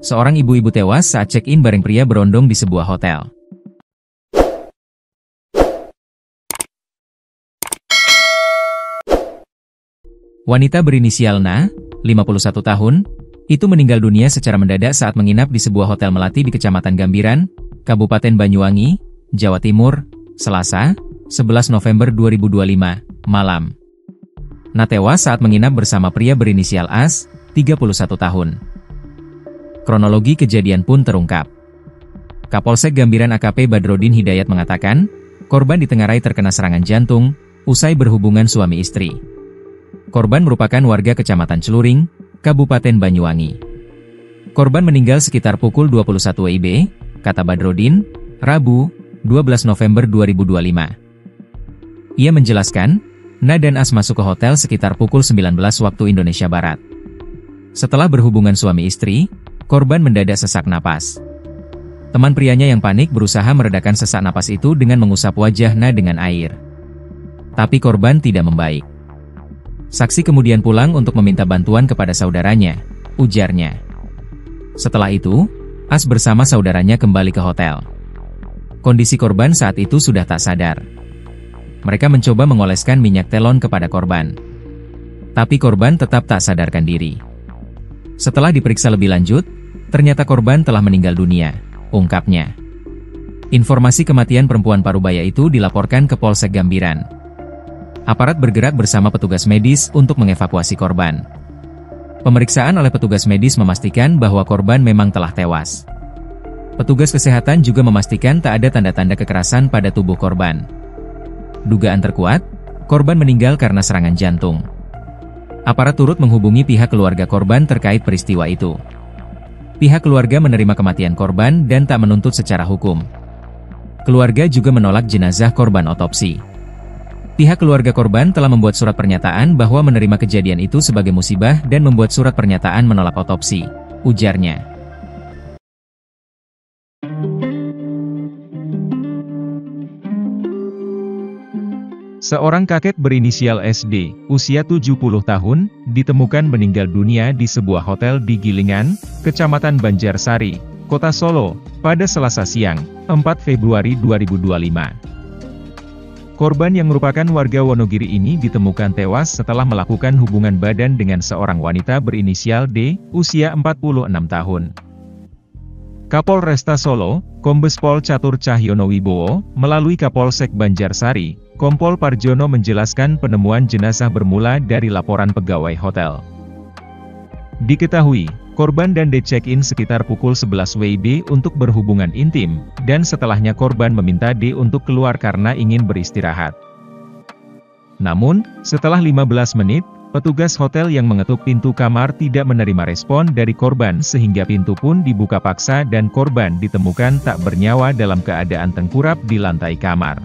Seorang ibu-ibu tewas saat check-in bareng pria berondong di sebuah hotel. Wanita berinisial Na, 51 tahun, itu meninggal dunia secara mendadak saat menginap di sebuah hotel melati di Kecamatan Gambiran, Kabupaten Banyuwangi, Jawa Timur, Selasa, 11 November 2025, malam. Na tewas saat menginap bersama pria berinisial As, 31 tahun. Kronologi kejadian pun terungkap. Kapolsek Gambiran AKP Badrodin Hidayat mengatakan, korban ditengarai terkena serangan jantung, usai berhubungan suami istri. Korban merupakan warga Kecamatan Celuring, Kabupaten Banyuwangi. Korban meninggal sekitar pukul 21 WIB, kata Badrodin, Rabu, 12 November 2025. Ia menjelaskan, Na dan As masuk ke hotel sekitar pukul 19 waktu Indonesia Barat. Setelah berhubungan suami istri, korban mendadak sesak napas. Teman prianya yang panik berusaha meredakan sesak napas itu dengan mengusap wajah Na dengan air. Tapi korban tidak membaik. Saksi kemudian pulang untuk meminta bantuan kepada saudaranya, ujarnya. Setelah itu, As bersama saudaranya kembali ke hotel. Kondisi korban saat itu sudah tak sadar. Mereka mencoba mengoleskan minyak telon kepada korban. Tapi korban tetap tak sadarkan diri. Setelah diperiksa lebih lanjut, ternyata korban telah meninggal dunia, ungkapnya. Informasi kematian perempuan parubaya itu dilaporkan ke Polsek Gambiran. Aparat bergerak bersama petugas medis untuk mengevakuasi korban. Pemeriksaan oleh petugas medis memastikan bahwa korban memang telah tewas. Petugas kesehatan juga memastikan tak ada tanda-tanda kekerasan pada tubuh korban. Dugaan terkuat, korban meninggal karena serangan jantung. Aparat turut menghubungi pihak keluarga korban terkait peristiwa itu. Pihak keluarga menerima kematian korban dan tak menuntut secara hukum. Keluarga juga menolak jenazah korban otopsi. Pihak keluarga korban telah membuat surat pernyataan bahwa menerima kejadian itu sebagai musibah dan membuat surat pernyataan menolak otopsi, ujarnya. Seorang kakek berinisial SD, usia 70 tahun, ditemukan meninggal dunia di sebuah hotel di Gilingan, Kecamatan Banjarsari, Kota Solo, pada Selasa siang, 4 Februari 2025. Korban yang merupakan warga Wonogiri ini ditemukan tewas setelah melakukan hubungan badan dengan seorang wanita berinisial D, usia 46 tahun. Kapolresta Solo, Kombes Pol Catur Cahyono Wibowo, melalui Kapolsek Banjarsari, Kompol Parjono menjelaskan penemuan jenazah bermula dari laporan pegawai hotel. Diketahui, korban dan D check-in sekitar pukul 11 WIB untuk berhubungan intim, dan setelahnya korban meminta D untuk keluar karena ingin beristirahat. Namun, setelah 15 menit, petugas hotel yang mengetuk pintu kamar tidak menerima respon dari korban sehingga pintu pun dibuka paksa dan korban ditemukan tak bernyawa dalam keadaan tengkurap di lantai kamar.